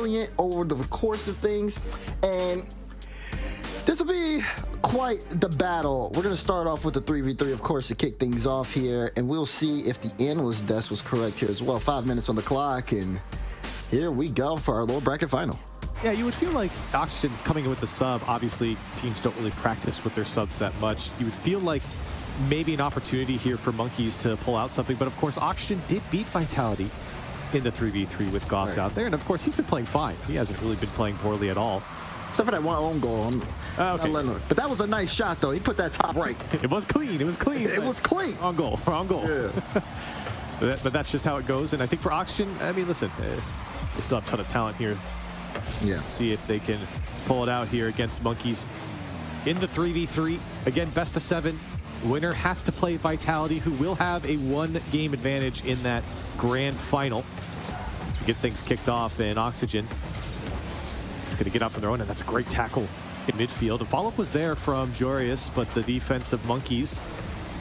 resilient over the course of things, and this will be quite the battle. We're going to start off with the 3v3, of course, to kick things off here, and we'll see if the analyst desk was correct here as well. 5 minutes on the clock, and here we go for our lower bracket final. Yeah, you would feel like Oxygen coming in with the sub, obviously teams don't really practice with their subs that much. You would feel like maybe an opportunity here for Monkeys to pull out something, but of course Oxygen did beat Vitality in the 3v3 with Goss out there, and of course he's been playing fine. He hasn't really been playing poorly at all. Except for that one own goal. Okay. But that was a nice shot, though. He put that top right. It was clean. It was clean. It was clean. Wrong goal. Wrong goal. Yeah. But that's just how it goes. And I think for Oxygen, I mean, listen, they still have a ton of talent here. Yeah. See if they can pull it out here against Monkeys in the 3v3. Again, best of 7. Winner has to play Vitality, who will have a 1-game advantage in that grand final to get things kicked off. And Oxygen going to get out from their own, and that's a great tackle in midfield. The follow-up was there from Jorius, but the defense of Monkeys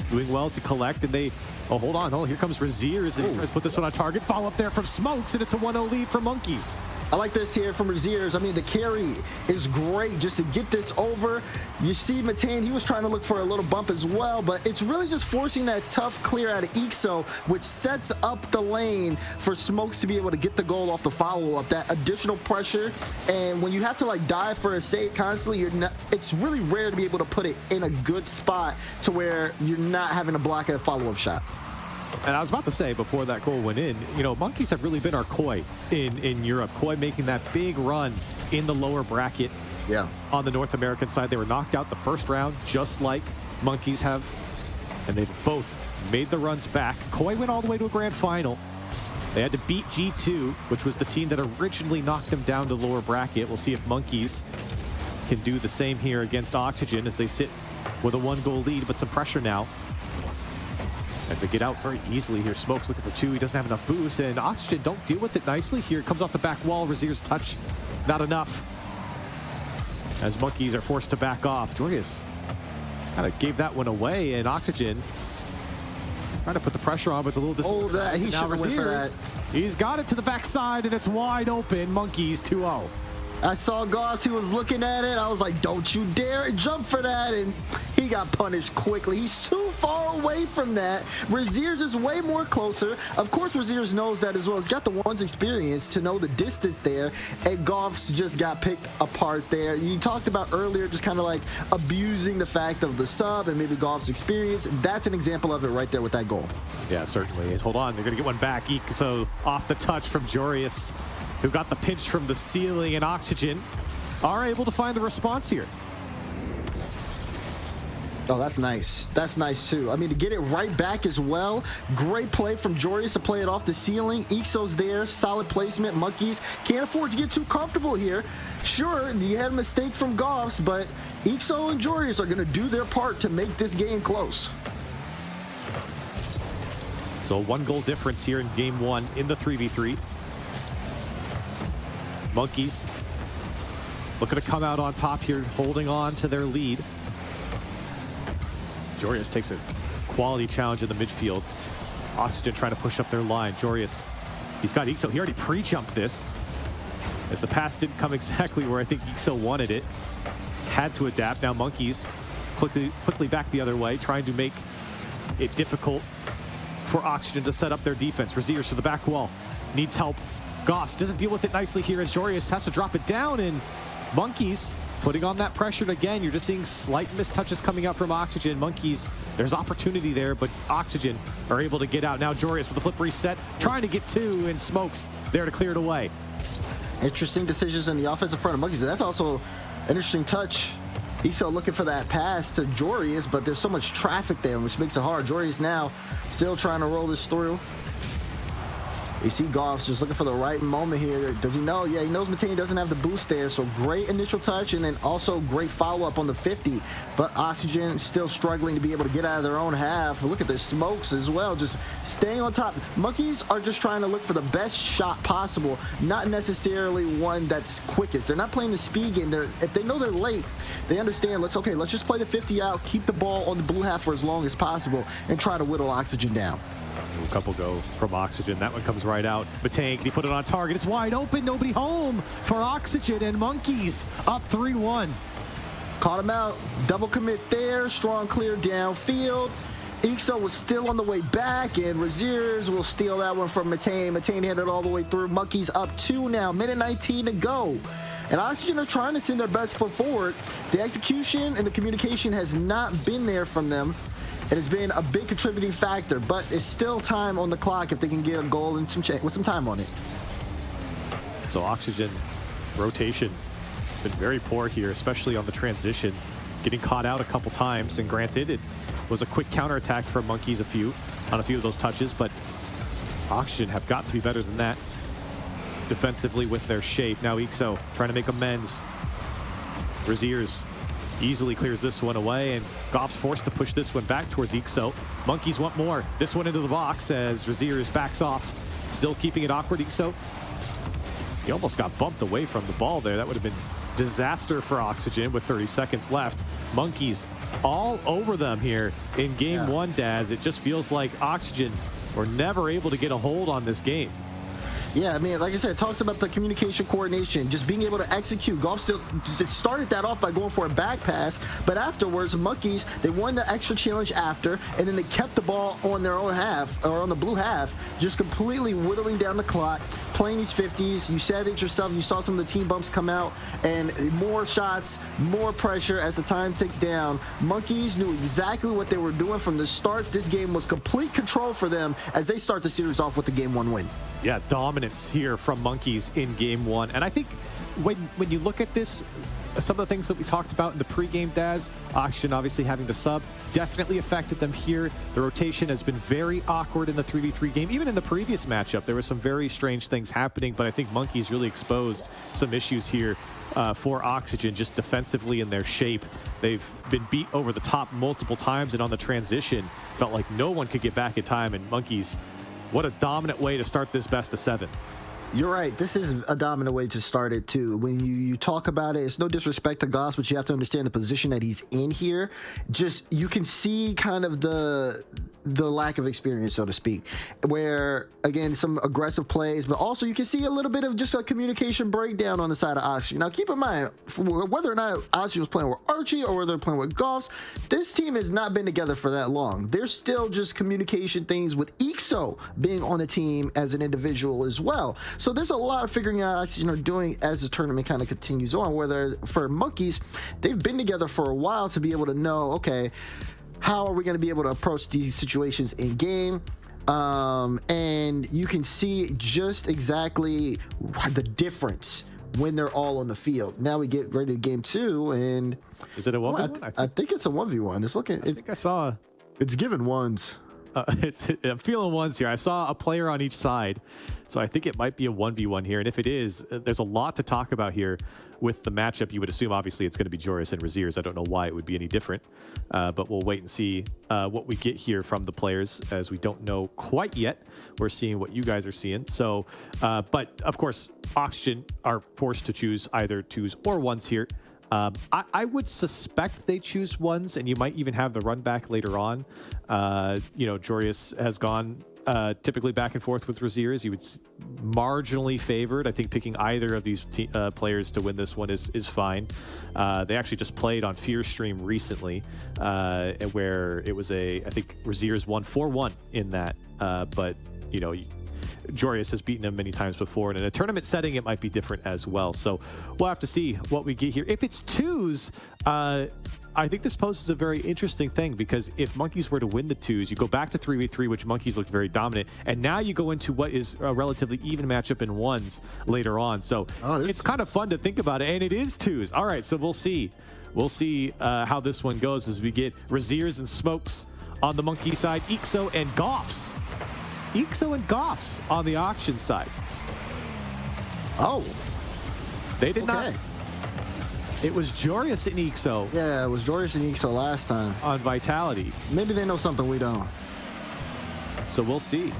doing well to collect, and they, oh, hold on, oh, here comes Razier as he tries to put this one on target. Follow-up there from Smokes, and it's a 1-0 lead for Monkeys. I like this here from Razier. I mean, the carry is great just to get this over. You see Matan, he was trying to look for a little bump as well, but it's really just forcing that tough clear out of Ixo, which sets up the lane for Smokes to be able to get the goal off the follow-up. That additional pressure, and when you have to like dive for a save constantly, it's really rare to be able to put it in a good spot to where you're not having to block a follow-up shot. And I was about to say, before that goal went in, you know, Monkeys have really been our Koi in Europe. Koi making that big run in the lower bracket. Yeah. On the North American side, they were knocked out the first round, just like Monkeys have. And they've both made the runs back. Koi went all the way to a grand final. They had to beat G2, which was the team that originally knocked them down to the lower bracket. We'll see if Monkeys can do the same here against Oxygen as they sit with a 1-goal lead, but some pressure now as they get out very easily here. Smokes looking for 2. He doesn't have enough boost, and Oxygen don't deal with it nicely here. It comes off the back wall. Razier's touch, not enough. As Monkeys are forced to back off. Jorius kind of gave that one away, and Oxygen trying to put the pressure on, but it's a little disorganized. He should went for that. He's got it to the backside, and it's wide open. Monkeys 2-0. I saw Goss, he was looking at it. I was like, don't you dare jump for that. And he got punished quickly. He's too far away from that. Razier's is way more closer. Of course, Razier's knows that as well. He's got the one's experience to know the distance there. And Goff's just got picked apart there. You talked about earlier just kind of like abusing the fact of the sub and maybe Goff's experience. That's an example of it right there with that goal. Yeah, certainly is. Hold on, they're going to get one back. So off the touch from Jorius, who got the pinch from the ceiling, and Oxygen are able to find the response here. Oh, that's nice. That's nice, too. I mean, to get it right back as well. Great play from Jorius to play it off the ceiling. Ixo's there. Solid placement. Monkeys can't afford to get too comfortable here. Sure, you had a mistake from Goffs, but Ixo and Jorius are going to do their part to make this game close. So a 1-goal difference here in game 1 in the 3v3. Monkeys looking to come out on top here, holding on to their lead. Jorius takes a quality challenge in the midfield. Oxygen trying to push up their line. Jorius, he's got Ixo. He already pre-jumped this, as the pass didn't come exactly where I think Ixo wanted it. Had to adapt. Now Monkeys quickly back the other way, trying to make it difficult for Oxygen to set up their defense. Razier's to the back wall. Needs help. Goss doesn't deal with it nicely here as Jorius has to drop it down, and Monkeys putting on that pressure again. You're just seeing slight mistouches coming out from Oxygen. Monkeys, there's opportunity there, but Oxygen are able to get out. Now Jorius with the flip reset, trying to get 2, and Smokes there to clear it away. Interesting decisions in the offensive front of Monkeys. That's also an interesting touch. Ixo looking for that pass to Jorius, but there's so much traffic there, which makes it hard. Jorius now still trying to roll this through. You see Goff's just looking for the right moment here. Does he know? Yeah, he knows Matane doesn't have the boost there, so great initial touch and then also great follow-up on the 50. But Oxygen still struggling to be able to get out of their own half. Look at the Smokes as well, just staying on top. Monkeys are just trying to look for the best shot possible, not necessarily one that's quickest. They're not playing the speed game. If they know they're late, they understand, let's just play the 50 out, keep the ball on the blue half for as long as possible, and try to whittle Oxygen down. A couple go from Oxygen. That one comes right out. Matane, can he put it on target? It's wide open. Nobody home for Oxygen, and Monkeys up 3-1. Caught him out. Double commit there. Strong clear downfield. Ixo was still on the way back, and Raziers will steal that one from Matane. Matane had it all the way through. Monkeys up 2 now. Minute 19 to go. And Oxygen are trying to send their best foot forward. The execution and the communication has not been there from them. It has been a big contributing factor, but it's still time on the clock if they can get a goal and with some time on it. So Oxygen rotation been very poor here, especially on the transition, getting caught out a couple times. And granted, it was a quick counterattack from Monkeys on a few of those touches, but Oxygen have got to be better than that defensively with their shape. Now Ixo trying to make amends. Raziers easily clears this one away, and Goff's forced to push this one back towards Ixo. Monkeys want more. This one into the box as Raziers backs off. Still keeping it awkward, Ixo. He almost got bumped away from the ball there. That would have been disaster for Oxygen with 30 seconds left. Monkeys all over them here in game one, Daz. It just feels like Oxygen were never able to get a hold on this game. Yeah, I mean, like I said, it talks about the communication coordination, just being able to execute. Golf still started that off by going for a back pass, but afterwards, Monkeys, they won the extra challenge after, and then they kept the ball on their own half, or on the blue half, just completely whittling down the clock, playing these 50s. You said it yourself, you saw some of the team bumps come out, and more shots, more pressure as the time ticks down. Monkeys knew exactly what they were doing from the start. This game was complete control for them as they start the series off with the game 1 win. Yeah, dominance here from Monkeys in game 1. And I think when you look at this, some of the things that we talked about in the pregame, Daz, Oxygen obviously having the sub definitely affected them here. The rotation has been very awkward in the 3v3 game. Even in the previous matchup, there were some very strange things happening, but I think Monkeys really exposed some issues here for Oxygen, just defensively in their shape. They've been beat over the top multiple times, and on the transition, felt like no one could get back in time, and Monkeys, what a dominant way to start this best of 7. You're right. This is a dominant way to start it, too. When you talk about it, it's no disrespect to Goss, but you have to understand the position that he's in here. Just, you can see kind of the lack of experience, so to speak, where, again, some aggressive plays, but also you can see a little bit of just a communication breakdown on the side of Oxygen. Now, keep in mind, whether or not Oxygen was playing with Archie or whether they're playing with Goffs, this team has not been together for that long. There's still just communication things with Ixo being on the team as an individual as well. So there's a lot of figuring out Oxygen are doing as the tournament kind of continues on, whether for Monkeys, they've been together for a while to be able to know, okay, how are we going to be able to approach these situations in game? And you can see just exactly the difference when they're all on the field. Now we get ready to game 2, and is it a 1v1? I think it's a 1v1. It's looking. I think I saw. It's given ones. I'm feeling ones here. I saw a player on each side, so I think it might be a 1v1 here. And if it is, there's a lot to talk about here with the matchup. You would assume, obviously, it's going to be Joris and Raziers. I don't know why it would be any different, but we'll wait and see what we get here from the players, as we don't know quite yet. We're seeing what you guys are seeing. So, but of course, Oxygen are forced to choose either 2s or 1s here. I would suspect they choose 1s, and you might even have the run back later on. Joris has gone typically back and forth with Raziers. He would marginally favored. I think picking either of these players to win this one is fine. They actually just played on Fear Stream recently, where it was I think Raziers won 4-1 in that. But Joris has beaten him many times before, and in a tournament setting, it might be different as well. So we'll have to see what we get here. If it's 2s, I think this poses a very interesting thing, because if Monkeys were to win the 2s, you go back to 3v3, which Monkeys looked very dominant, and now you go into what is a relatively even matchup in 1s later on. So it's kind of fun to think about it, and it is 2s. All right, so we'll see. We'll see how this one goes as we get Raziers and Smokes on the Monkey side, Ixo and Goffs. Ixo and Goffs on the auction side. Oh. They did not. It was Joris and Ixo. Yeah, it was Joris and Ixo last time. On Vitality. Maybe they know something we don't. So we'll see.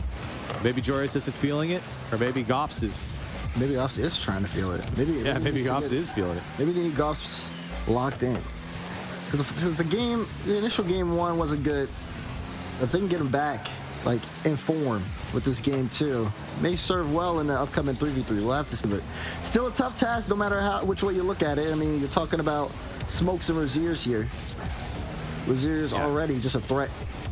Maybe Joris isn't feeling it, or maybe Goffs is. Maybe Goffs is trying to feel it. Maybe Goffs is feeling it. Maybe they need Goffs locked in. Because the initial game 1 wasn't good. If they can get him back, like in form with this game too. May serve well in the upcoming 3v3. We'll have to see, but still a tough task no matter which way you look at it. I mean, you're talking about Smokes and Razier's here. Razier's already just a threat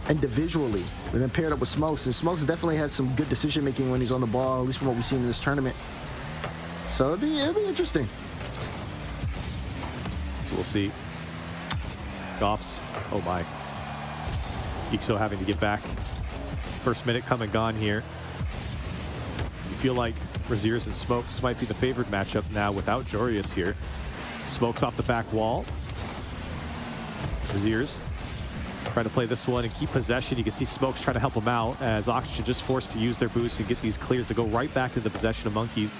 individually, and then paired up with Smokes. And Smokes definitely had some good decision making when he's on the ball, at least from what we've seen in this tournament. So it'd be interesting. So we'll see. Goffs. Oh my. Ixo having to get back. First minute come and gone here. You feel like Razier's and Smokes might be the favored matchup now without Jorius here. Smokes off the back wall. Razier's trying to play this one and keep possession. You can see Smokes trying to help him out as Oxygen just forced to use their boost and get these clears to go right back into the possession of Monkeys.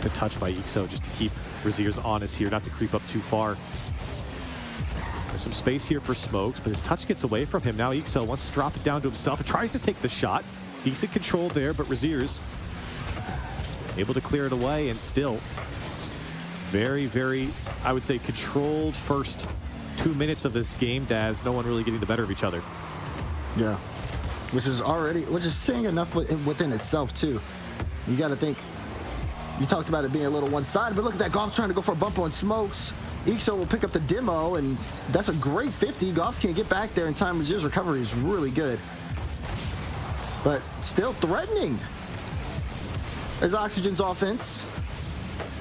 Good touch by Ixo just to keep Razier's honest here, not to creep up too far. There's some space here for Smokes, but his touch gets away from him. Now Ixo wants to drop it down to himself and tries to take the shot. Decent control there, but Razier's able to clear it away, and still very, very, I would say, controlled first 2 minutes of this game, Daz. No one really getting the better of each other. Yeah, which is saying enough within itself too. You got to think, you talked about it being a little one-sided, but look at that. Goff trying to go for a bump on Smokes. Ixo will pick up the demo, and that's a great 50. Goffs can't get back there in time. Razier's recovery is really good, but still threatening. As Oxygen's offense,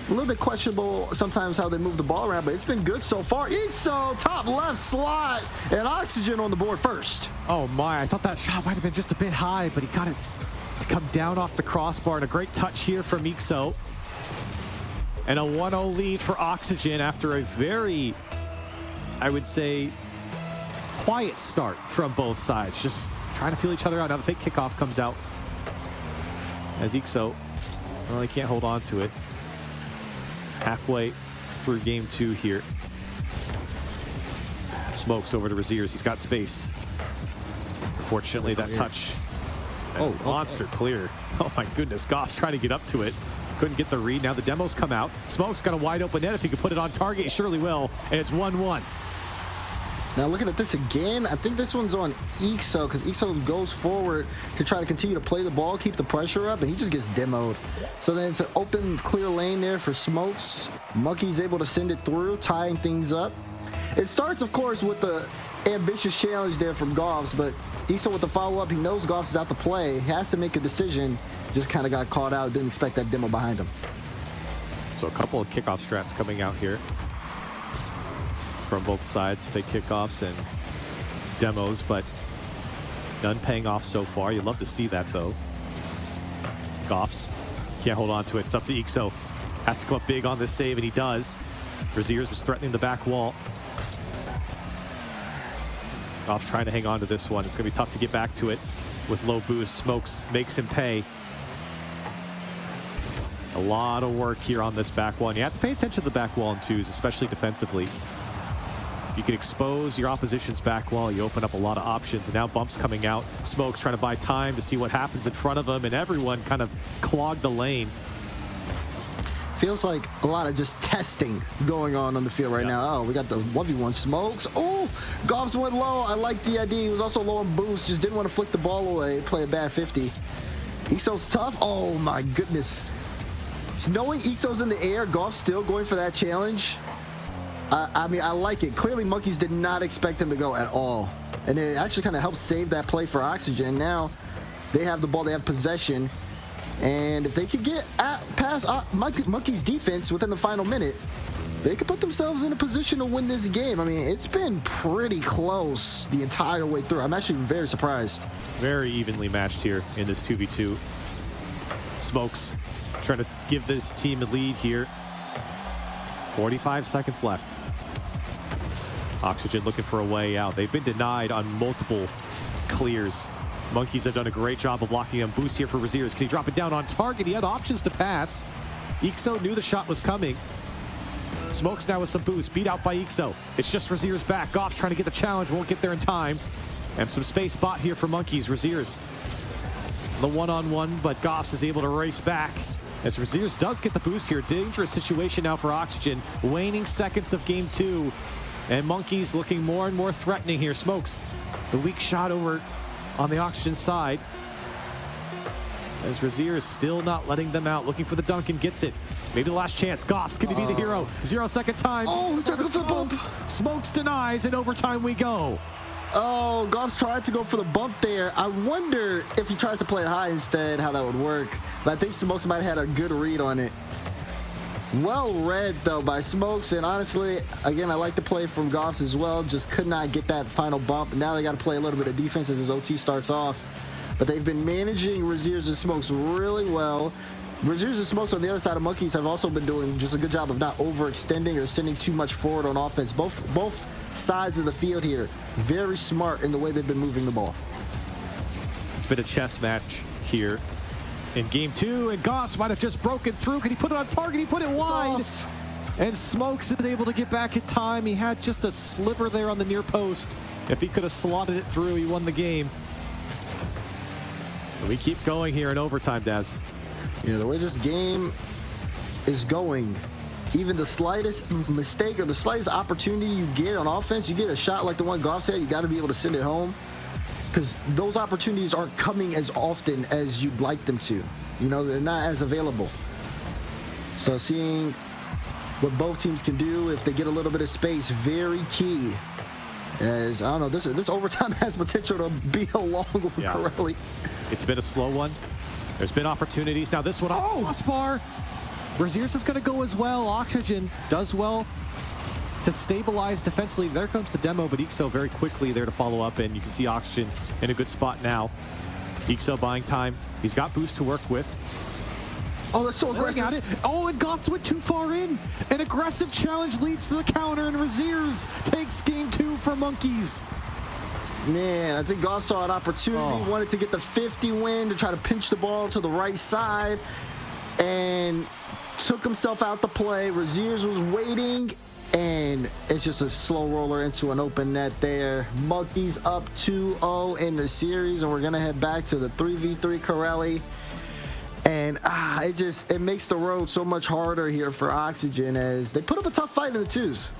a little bit questionable sometimes how they move the ball around, but it's been good so far. Ixo, top left slot, and Oxygen on the board first. Oh my, I thought that shot might have been just a bit high, but he got it to come down off the crossbar, and a great touch here from Ixo. And a 1-0 lead for Oxygen after a very, I would say, quiet start from both sides. Just trying to feel each other out. Now the fake kickoff comes out as Ixo, well, he can't hold on to it. Halfway through game 2 here. Smokes over to Razier's. He's got space. Unfortunately, that touch. Monster clear. Oh my goodness. Goff's trying to get up to it. Couldn't get the read. Now the demo's come out. Smoke's got a wide open net. If he can put it on target, he surely will. And it's 1-1. Now looking at this again, I think this one's on Ixo, because Ixo goes forward to try to continue to play the ball, keep the pressure up, and he just gets demoed. So then it's an open, clear lane there for Smokes. Monkey's able to send it through, tying things up. It starts, of course, with the ambitious challenge there from Goffs, but Ixo with the follow-up, he knows Goffs is out to play. He has to make a decision. Just kind of got caught out, didn't expect that demo behind him. So a couple of kickoff strats coming out here from both sides, fake kickoffs and demos, but none paying off so far. You'd love to see that though. Goffs can't hold on to it. It's up to Ixo. Has to come up big on this save, and he does. Razier's was threatening the back wall. Goff's trying to hang on to this one. It's gonna be tough to get back to it with low boost. Smokes makes him pay. A lot of work here on this back wall. And you have to pay attention to the back wall in twos, especially defensively. You can expose your opposition's back wall. You open up a lot of options. And now bumps coming out. Smokes trying to buy time to see what happens in front of him. And everyone kind of clogged the lane. Feels like a lot of just testing going on the field right now. Oh, we got the 1v1 Smokes. Oh, Goffs went low. I like the idea. He was also low on boost. Just didn't want to flick the ball away. Play a bad 50. Ixo's tough. Oh, my goodness. So knowing Ixo's in the air, Goff's still going for that challenge. I mean, I like it. Clearly, Monkeys did not expect him to go at all. And it actually kind of helped save that play for Oxygen. Now they have the ball. They have possession. And if they could get past Monkey's defense within the final minute, they could put themselves in a position to win this game. I mean, it's been pretty close the entire way through. I'm actually very surprised. Very evenly matched here in this 2v2. Smokes trying to give this team a lead here. 45 seconds left. Oxygen looking for a way out. They've been denied on multiple clears. Monkeys have done a great job of blocking him. Boost here for Razier's. Can he drop it down on target? He had options to pass. Ixo knew the shot was coming. Smokes now with some boost. Beat out by Ixo. It's just Razier's back. Goff's trying to get the challenge. Won't get there in time. And some space bought here for Monkeys. Razier's the one-on-one, but Goffs is able to race back. As Razier's does get the boost here. Dangerous situation now for Oxygen. Waning seconds of game 2. And Monkeys looking more and more threatening here. Smokes, the weak shot over on the Oxygen side. As Razier is still not letting them out, looking for the dunk and gets it. Maybe the last chance. Goff's going to be the hero. 0-second time. Oh, he tried to go for the bump. Smokes denies, and overtime we go. Oh, Goff's tried to go for the bump there. I wonder if he tries to play it high instead, how that would work. But I think Smokes might have had a good read on it. Well read, though, by Smokes. And honestly, again, I like the play from Goff's as well. Just could not get that final bump. Now they got to play a little bit of defense as his OT starts off. But they've been managing Razier's and Smokes really well. Razier's and Smokes on the other side of Monkeys have also been doing just a good job of not overextending or sending too much forward on offense. Both sides of the field here, very smart in the way they've been moving the ball. It's been a chess match here in game 2, and Goss might have just broken through. Can he put it on target? He put it wide. And Smokes is able to get back in time. He had just a sliver there on the near post. If he could have slotted it through, he won the game. We keep going here in overtime, Daz. Yeah, the way this game is going, even the slightest mistake or the slightest opportunity you get on offense, you get a shot like the one Goff had, you got to be able to send it home, because those opportunities aren't coming as often as you'd like them to. You know, they're not as available. So seeing what both teams can do if they get a little bit of space, very key. As I don't know, this overtime has potential to be a long one, yeah. Corelli. It's been a slow one. There's been opportunities. Now this one, crossbar. Razier's is going to go as well. Oxygen does well to stabilize defensively. There comes the demo, but Ixo very quickly there to follow up, and you can see Oxygen in a good spot now. Ixo buying time. He's got boost to work with. Oh, that's so aggressive. Got it. Oh, and Goff's went too far in. An aggressive challenge leads to the counter, and Razier's takes game 2 for Monkeys. Man, I think Goff saw an opportunity, wanted to get the 50 win to try to pinch the ball to the right side, and took himself out the play. Razier's was waiting, and it's just a slow roller into an open net there. Monkeys up 2-0 in the series, and we're going to head back to the 3v3 Corelli. And it makes the road so much harder here for Oxygen as they put up a tough fight in the twos.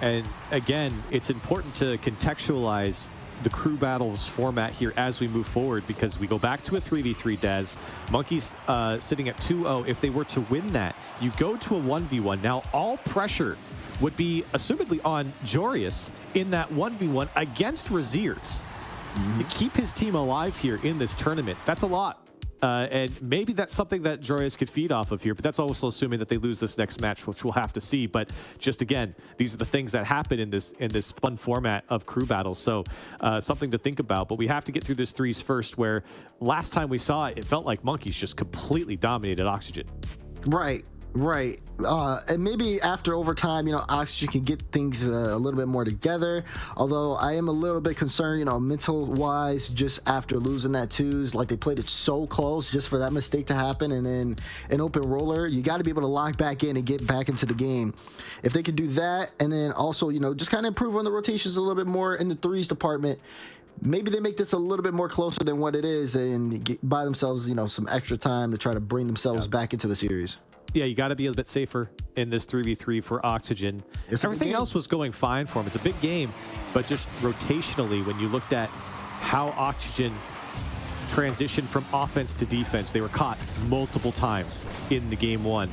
And again, it's important to contextualize the crew battles format here as we move forward, because we go back to a 3v3, Dez. Monkeys sitting at 2-0. If they were to win that, you go to a 1v1. Now, all pressure would be assumedly on Jorius in that 1v1 against Razier's to keep his team alive here in this tournament. That's a lot. And maybe that's something that Jorius could feed off of here, but that's also assuming that they lose this next match, which we'll have to see. But just again, these are the things that happen in this fun format of crew battles. So something to think about. But we have to get through this threes first, where last time we saw it, it felt like Monkeys just completely dominated Oxygen. Right. Right. And maybe after overtime, Oxygen can get things a little bit more together. Although I am a little bit concerned, mental-wise, just after losing that twos. Like, they played it so close just for that mistake to happen. And then an open roller, you got to be able to lock back in and get back into the game. If they could do that, and then also, just kind of improve on the rotations a little bit more in the threes department, maybe they make this a little bit more closer than what it is and buy themselves, some extra time to try to bring themselves back into the series. Yeah, you got to be a bit safer in this 3v3 for Oxygen. Everything else was going fine for him. It's a big game, but just rotationally, when you looked at how Oxygen transitioned from offense to defense, they were caught multiple times in the game 1.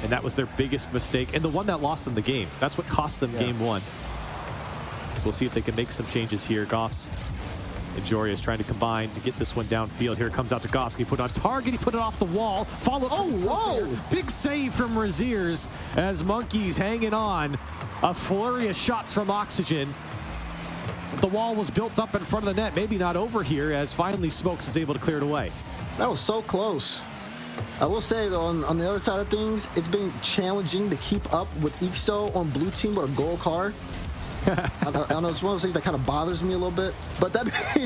And that was their biggest mistake, and the one that lost them the game. That's what cost them game 1. So we'll see if they can make some changes here. Goff's and Jory is trying to combine to get this one downfield. Here it comes out to Goss. He put it on target. He put it off the wall. Follow up. Big save from Razier's as Monkeys hanging on. A flurry of shots from Oxygen. The wall was built up in front of the net. Maybe not over here, as finally Smokes is able to clear it away. That was so close. I will say, though, on the other side of things, it's been challenging to keep up with Ixo on blue team with a gold card. I don't know, it's one of those things that kind of bothers me a little bit. But that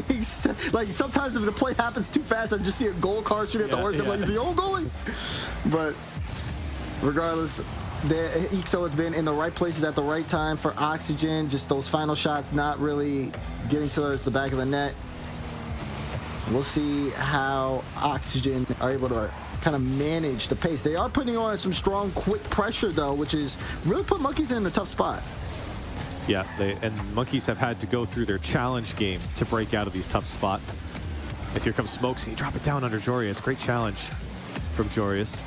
means, like, sometimes if the play happens too fast, I just see a goal card shooting at the worst. I'm like, is he own goalie? But regardless, Ixo has been in the right places at the right time for Oxygen. Just those final shots not really getting towards the back of the net. We'll see how Oxygen are able to kind of manage the pace. They are putting on some strong, quick pressure, though, which is really put Monkeys in a tough spot. Yeah, and Monkeys have had to go through their challenge game to break out of these tough spots. As here comes Smokes, and he drop it down under Jorius. Great challenge from Jorius.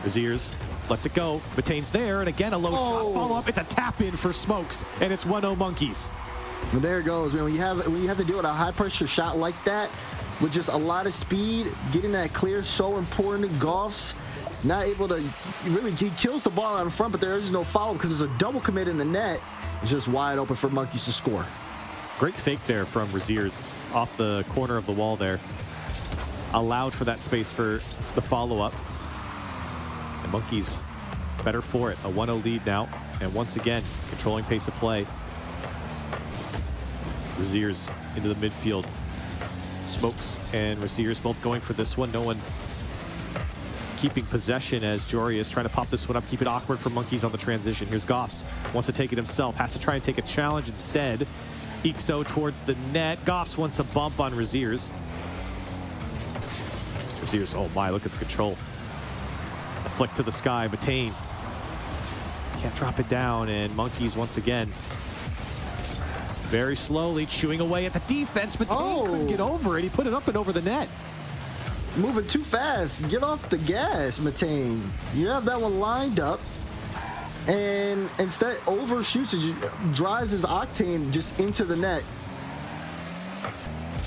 Raziers lets it go. Matane's there, and again, a low shot follow-up. It's a tap-in for Smokes, and it's 1-0 Monkeys. And there it goes, man. When you have to deal with a high-pressure shot like that, with just a lot of speed, getting that clear so important. Goff's not able to really, he kills the ball out in front, but there is no follow because there's a double commit in the net. It's just wide open for Monkeys to score. Great fake there from Raziers off the corner of the wall there. Allowed for that space for the follow-up. And Monkeys better for it. A 1-0 lead now. And once again, controlling pace of play. Raziers into the midfield. Smokes and Raziers both going for this one. No one keeping possession as Jory is trying to pop this one up, keep it awkward for Monkeys on the transition. Here's Goffs, wants to take it himself, has to try and take a challenge instead. Ixo towards the net. Goffs wants a bump on Raziers. Raziers, oh my, look at the control. A flick to the sky, Matane can't drop it down, and Monkeys once again very slowly chewing away at the defense. Matane couldn't get over it. He put it up and over the net. Moving too fast. Get off the gas, Matane. You have that one lined up, and instead overshoots it, drives his Octane just into the net.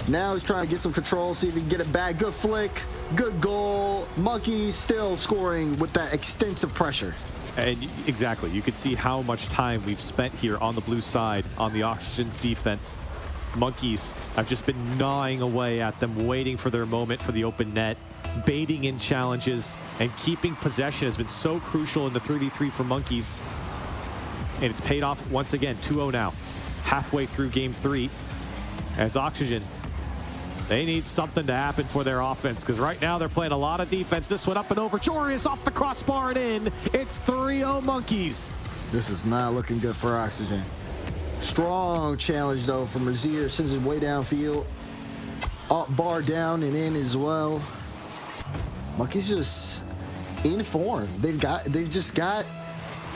Now he's trying to get some control, see if he can get it back. Good flick, good goal. Monkey still scoring with that extensive pressure. And exactly, you can see how much time we've spent here on the blue side on the Oxygen's defense. Monkeys have just been gnawing away at them, waiting for their moment for the open net, baiting in challenges, and keeping possession has been so crucial in the 3v3 for Monkeys. And it's paid off once again, 2-0 now, halfway through game 3. As Oxygen, they need something to happen for their offense, because right now they're playing a lot of defense. This one up and over. Jorius off the crossbar and in. It's 3-0 Monkeys. This is not looking good for Oxygen. Strong challenge, though, from Razier. Sends it way downfield. Bar down and in as well. Monkeys just in form. They've just got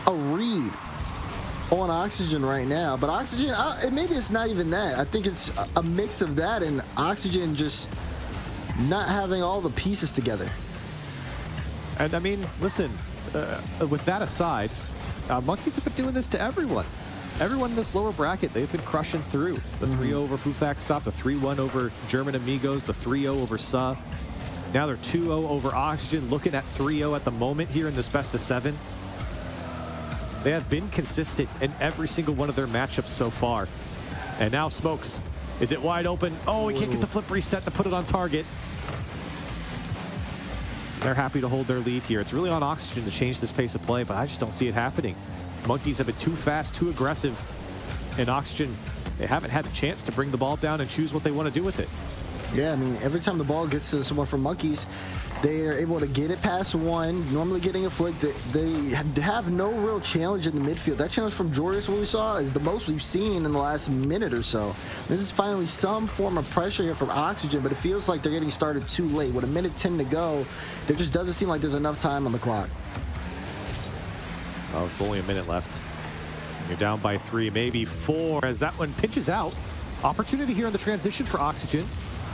a read on Oxygen right now. But Oxygen, maybe it's not even that. I think it's a mix of that and Oxygen just not having all the pieces together. And I mean, listen, with that aside, Monkeys have been doing this to everyone. Everyone in this lower bracket, they've been crushing through. The 3-0 over Fufax Stop, the 3-1 over German Amigos, the 3-0 over SA. Now they're 2-0 over Oxygen, looking at 3-0 at the moment here in this best of 7. They have been consistent in every single one of their matchups so far. And now Smokes, is it wide open? Oh, he can't get the flip reset to put it on target. They're happy to hold their lead here. It's really on Oxygen to change this pace of play, but I just don't see it happening. Monkeys have been too fast, too aggressive, and Oxygen, they haven't had a chance to bring the ball down and choose what they want to do with it. Yeah, I mean, every time the ball gets to someone from Monkeys, they are able to get it past one, normally getting a flick. They have no real challenge in the midfield. That challenge from Jorius, what we saw, is the most we've seen in the last minute or so. This is finally some form of pressure here from Oxygen, but it feels like they're getting started too late. With a minute 10 to go, there just doesn't seem like there's enough time on the clock. Well, it's only a minute left. You're down by 3, maybe 4, as that one pinches out. Opportunity here in the transition for Oxygen,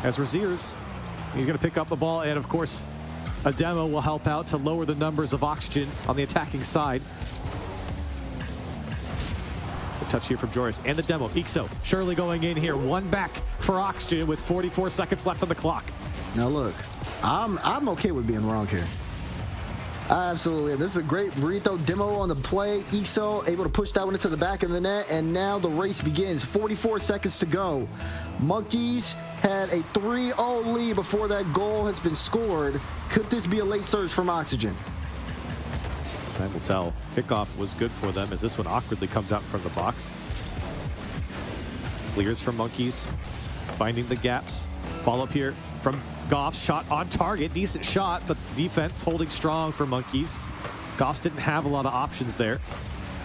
as Raziers, he's going to pick up the ball, and of course, a demo will help out to lower the numbers of Oxygen on the attacking side. A touch here from Joris, and the demo. Ixo surely going in here. One back for Oxygen with 44 seconds left on the clock. Now look, I'm okay with being wrong here. Absolutely. This is a great burrito demo on the play. Ixo able to push that one into the back of the net, and now the race begins. 44 seconds to go. Monkeys had a 3-0 lead before that goal has been scored. Could this be a late surge from Oxygen? Time will tell. Kickoff was good for them as this one awkwardly comes out from the box. Clears from Monkeys, finding the gaps. Follow up here from Goff's shot on target. Decent shot, but defense holding strong for Monkeys. Goffs didn't have a lot of options there.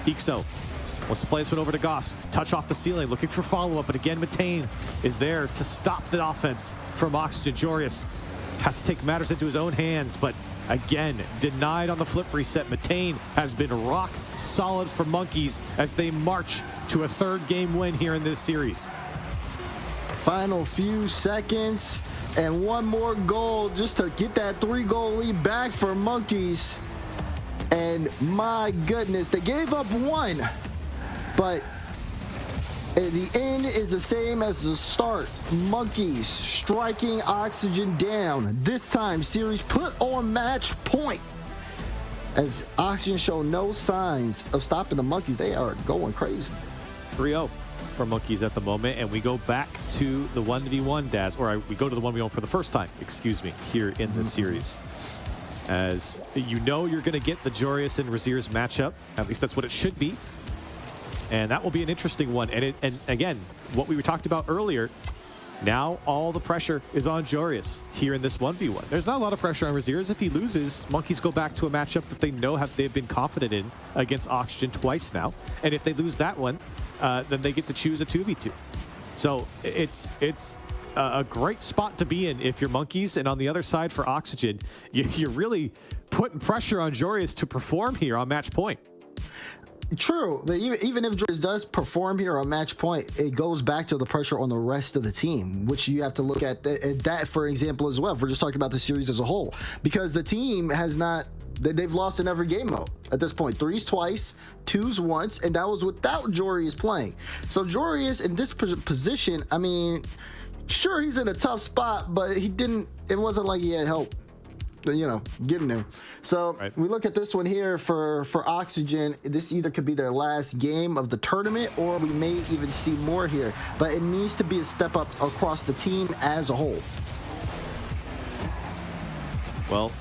Ixo wants to play this one over to Goss. Touch off the ceiling, looking for follow-up, but again, Matane is there to stop the offense from Oxygen. Jorius has to take matters into his own hands, but Again, denied on the flip reset. Matane has been rock solid for Monkeys as they march to a 3rd game win here in this series. Final few seconds and one more goal just to get that 3-goal lead back for Monkeys. And my goodness, they gave up 1, but the end is the same as the start. Monkeys striking Oxygen down. This time, series put on match point. As Oxygen show no signs of stopping the Monkeys, they are going crazy. 3-0 for Monkeys at the moment, and we go back to the 1v1, Daz, or we go to the 1v1 for the first time, excuse me, here in this series. As you know, you're going to get the Joreus and Razir's matchup. At least that's what it should be. And that will be an interesting one. And again, what we talked about earlier, now all the pressure is on Joreus here in this 1v1. There's not a lot of pressure on Razir's. If he loses, Monkeys go back to a matchup that they know they've been confident in against Oxygen twice now. And if they lose that one, then they get to choose a 2v2. So it's a great spot to be in if you're Monkeys. And on the other side for Oxygen, you're really putting pressure on Joreus to perform here on match point. True, but even if Joreus does perform here on match point, it goes back to the pressure on the rest of the team, which you have to look at that for example as well. If we're just talking about the series as a whole, because the team has not, they've lost in every game mode at this point. 3s twice, 2s once, and that was without Joreus playing. So Joreus in this position, I mean, sure, he's in a tough spot, but it wasn't like he had help, you know, getting there. So we look at this one here for Oxygen. This either could be their last game of the tournament, or we may even see more here, but it needs to be a step up across the team as a whole. Well,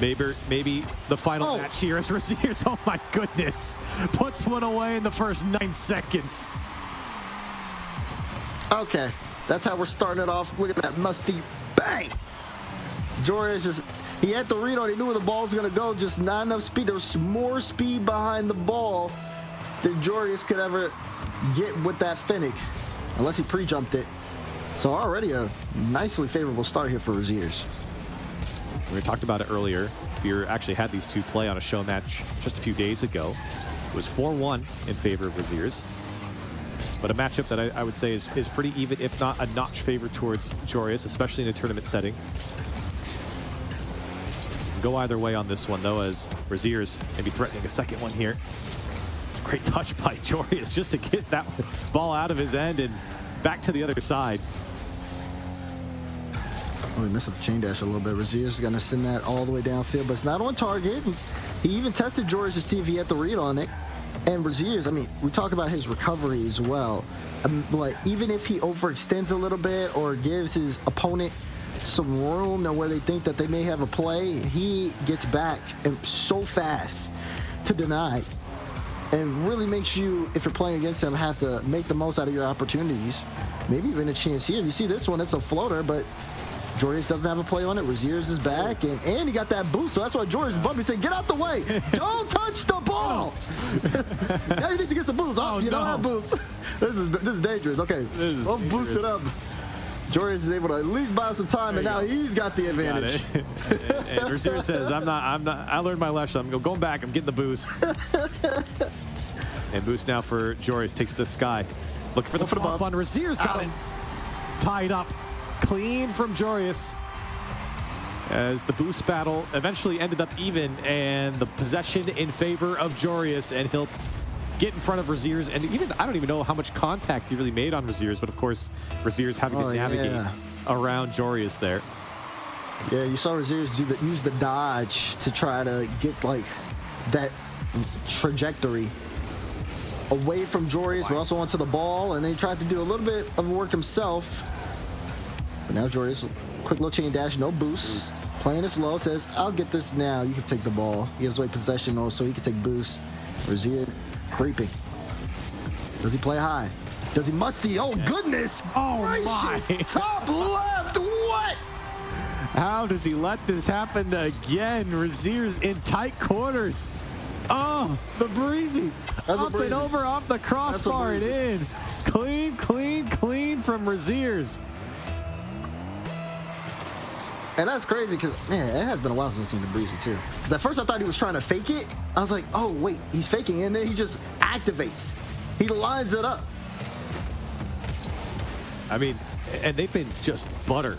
maybe the final match here is Razir's. Oh my goodness, puts one away in the first 9 seconds. Okay, that's how we're starting it off. Look at that musty bang. Joreus just, he had the read on, he knew where the ball was going to go, just not enough speed. There was more speed behind the ball than Joreus could ever get with that Finnick, unless he pre-jumped it. So already a nicely favorable start here for Razir's. We talked about it earlier. Fear actually had these two play on a show match just a few days ago. It was 4-1 in favor of Razir's. But a matchup that I would say is pretty even, if not a notch favored towards Joreus, especially in a tournament setting. Go either way on this one, though, as Razir's maybe threatening a second one here. It's a great touch by Joreus just to get that ball out of his end and back to the other side. Oh, he missed up the chain dash a little bit. Razir's is going to send that all the way downfield, but it's not on target. He even tested Joreus to see if he had the read on it. And Razir's, I mean, we talk about his recovery as well. Like, even if he overextends a little bit or gives his opponent some room where they think that they may have a play, he gets back and so fast to deny, and really makes you, if you're playing against him, have to make the most out of your opportunities. Maybe even a chance here. You see this one, it's a floater, but Joreus doesn't have a play on it. Razir's is back, and he got that boost, so that's why Joreus bumped. He said, "Get out the way! Don't touch the ball!" Now you need to get some boost. Oh, you don't have boost. This is dangerous. Okay, we'll boost it up. Joreus is able to at least buy some time, and now he's got the advantage. And Razir says, I learned my lesson. I'm going back. I'm getting the boost. And boost now for Joreus. Takes the sky. Looking for the bump on Razir's. Got it. Tied up. Clean from Joreus. As the boost battle eventually ended up even, and the possession in favor of Joreus, and he'll get in front of Razir's, and even I don't even know how much contact he really made on Razir's, but of course Razir's having to navigate around Joreus there. Yeah, you saw Razir's use the dodge to try to get like that trajectory away from Joreus, but also onto the ball, and then he tried to do a little bit of work himself. But now Joreus, quick little chain dash, no boost. Playing it slow, says, "I'll get this now. You can take the ball." He gives away possession also, he can take boost. Razir creeping. Does he play high? Does he musty? Oh goodness! Oh gracious. my! Top left. What? How does he let this happen again? Razir's in tight quarters. Oh, the breezy. Up and over off the crossbar and in. Clean, clean, clean from Razir's. And that's crazy because, man, it has been a while since I've seen the Breezy, too. Because at first I thought he was trying to fake it. I was like, oh, wait, he's faking it. And then he just activates. He lines it up. I mean, and they've been just butter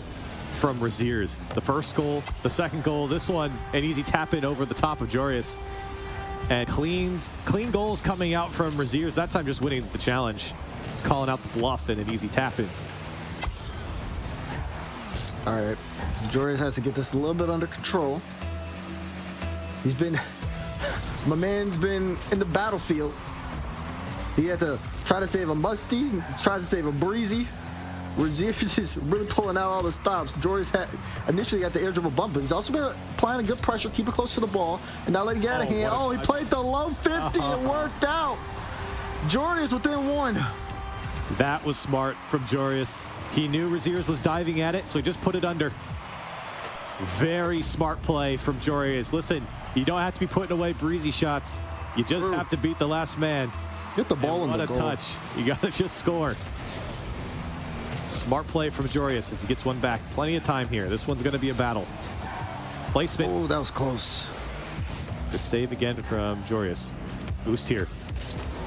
from Raziers. The first goal, the second goal, this one, an easy tap in over the top of Jorius. And clean goals coming out from Raziers. That time just winning the challenge, calling out the bluff and an easy tap in. All right, Jorius has to get this a little bit under control. My man's been in the battlefield. He had to try to save a Musty, try to save a Breezy. Raziers is really pulling out all the stops. Jorius had initially got the air dribble bump, but he's also been applying a good pressure, keep it close to the ball, and not letting it get out of hand. Oh, he played the low 50. It worked out. Jorius within one. That was smart from Jorius. He knew Raziers was diving at it, so he just put it under. Very smart play from Jorius. Listen, you don't have to be putting away breezy shots. You just have to beat the last man. Get the ball in the goal. What a touch. You got to just score. Smart play from Jorius as he gets one back. Plenty of time here. This one's going to be a battle. Placement. Oh, that was close. Good save again from Jorius. Boost here.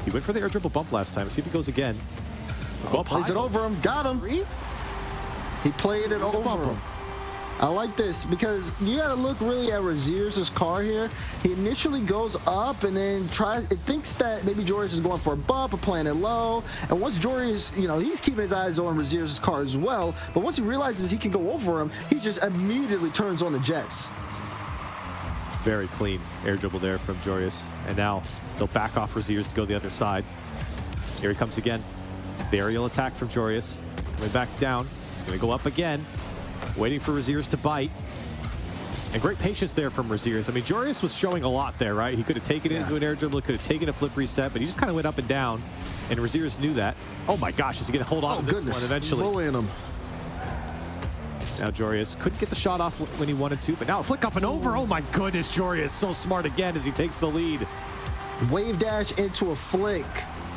He went for the air dribble bump last time. See if he goes again. Plays it over him. Got him. He played it over him. I like this because you got to look really at Raziers' car here. He initially goes up and then it thinks that maybe Jorius is going for a bump or playing it low. And once Jorius, he's keeping his eyes on Raziers' car as well. But once he realizes he can go over him, he just immediately turns on the jets. Very clean air dribble there from Jorius. And now they'll back off Raziers to go the other side. Here he comes again. The aerial attack from Jorius. Coming back down. He's going to go up again. Waiting for Raziers to bite. And great patience there from Raziers. I mean, Jorius was showing a lot there, right? He could have taken it into an air dribble, could have taken a flip reset, but he just kind of went up and down. And Raziers knew that. Oh my gosh, is he going to hold on to this one eventually? Bullying him. Now Jorius couldn't get the shot off when he wanted to, but now a flick up and over. Oh my goodness, Jorius so smart again as he takes the lead. Wave dash into a flick.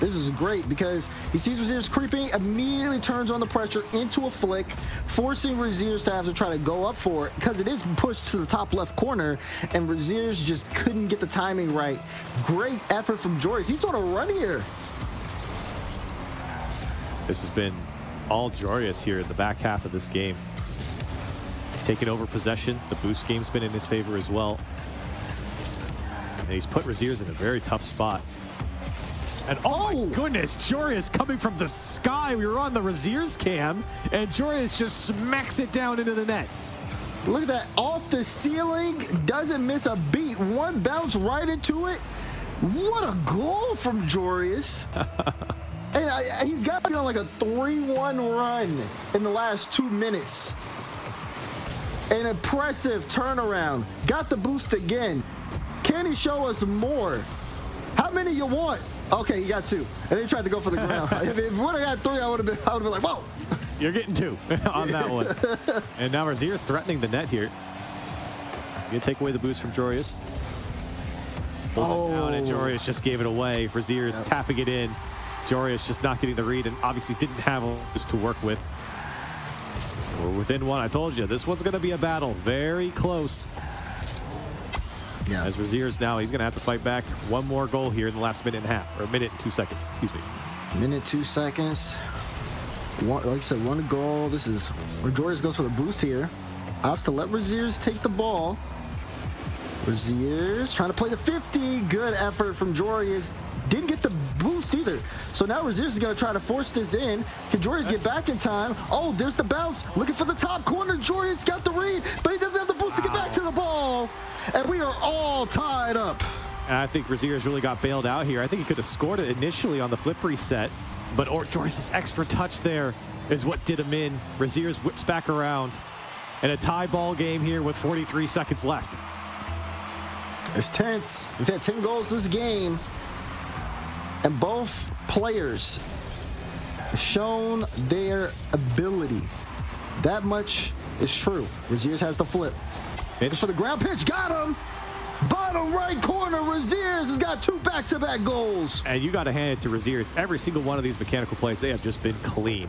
This is great because he sees Raziers creeping, immediately turns on the pressure into a flick, forcing Raziers to have to try to go up for it because it is pushed to the top left corner, and Raziers just couldn't get the timing right. Great effort from Jorius. He's on a run here. This has been all Jorius here in the back half of this game. Taking over possession. The boost game's been in his favor as well. And he's put Raziers in a very tough spot. And oh my goodness, Jorius coming from the sky. We were on the Raziers cam, and Jorius just smacks it down into the net. Look at that, off the ceiling, doesn't miss a beat. One bounce right into it. What a goal from Jorius. And he's got to be on like a 3-1 run in the last 2 minutes. An impressive turnaround. Got the boost again. Can he show us more? How many you want? Okay, he got 2. And they tried to go for the ground. If it would have got 3, I would have been like, whoa. You're getting 2 on that one. And now Razier's threatening the net here. Gonna take away the boost from Jorius. Hold it down, and Jorius just gave it away. Razier's tapping it in. Jorius just not getting the read and obviously didn't have a boost to work with. We're within 1. I told you, this one's gonna be a battle. Very close. Yeah. As Raziers now, he's going to have to fight back. One more goal here in the last minute and a half, or a minute and 2 seconds, excuse me. Minute, 2 seconds. Like I said, 1 goal. This is where Jorius goes for the boost here. Opts to let Raziers take the ball. Raziers trying to play the 50. Good effort from Jorius. Didn't get the boost either. So now Raziers is going to try to force this in. Can Jorius get back in time? Oh, there's the bounce. Looking for the top corner. Jorius got the read, but he doesn't have the boost to get back to the ball. And we are all tied up. And I think Raziers really got bailed out here. I think he could have scored it initially on the flip reset, but Jorius' extra touch there is what did him in. Raziers whips back around. And a tie ball game here with 43 seconds left. It's tense. We've had 10 goals this game. And both players have shown their ability. That much is true. Raziers has the flip. For the ground pitch, got him. Bottom right corner, Raziers has got 2 back-to-back goals. And you got to hand it to Raziers. Every single one of these mechanical plays, they have just been clean.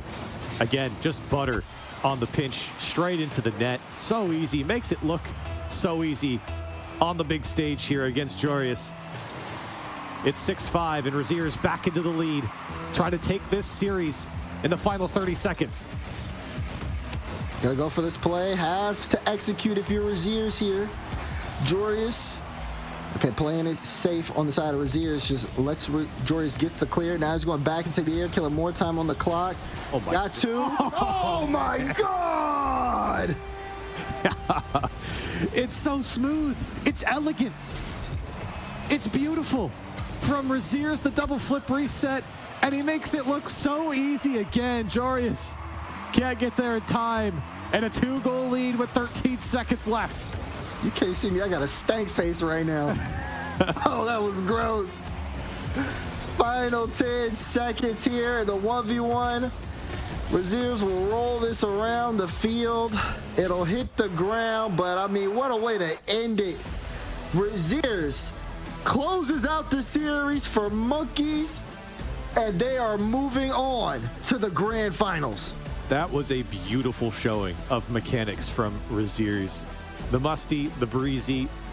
Again, just butter on the pinch, straight into the net. So easy, makes it look so easy on the big stage here against Jorius. It's 6-5, and Razier's back into the lead, trying to take this series in the final 30 seconds. Gotta go for this play. Have to execute if you're Razier's here. Jorius, okay, playing it safe on the side of Razier's. Just lets Jorius gets to clear. Now he's going back into the air, killing more time on the clock. Oh my Got two. Oh my God! It's so smooth. It's elegant. It's beautiful. From Razier's the double flip reset, and he makes it look so easy again. Jorius can't get there in time, and a 2-goal lead with 13 seconds left. You can't see me. I got a stank face right now. Oh, that was gross. Final 10 seconds here. The 1v1. Razier's will roll this around the field. It'll hit the ground, but I mean, what a way to end it. Razier's closes out the series for Monkeys, and they are moving on to the grand finals. That was a beautiful showing of mechanics from Razier's. The musty, the breezy,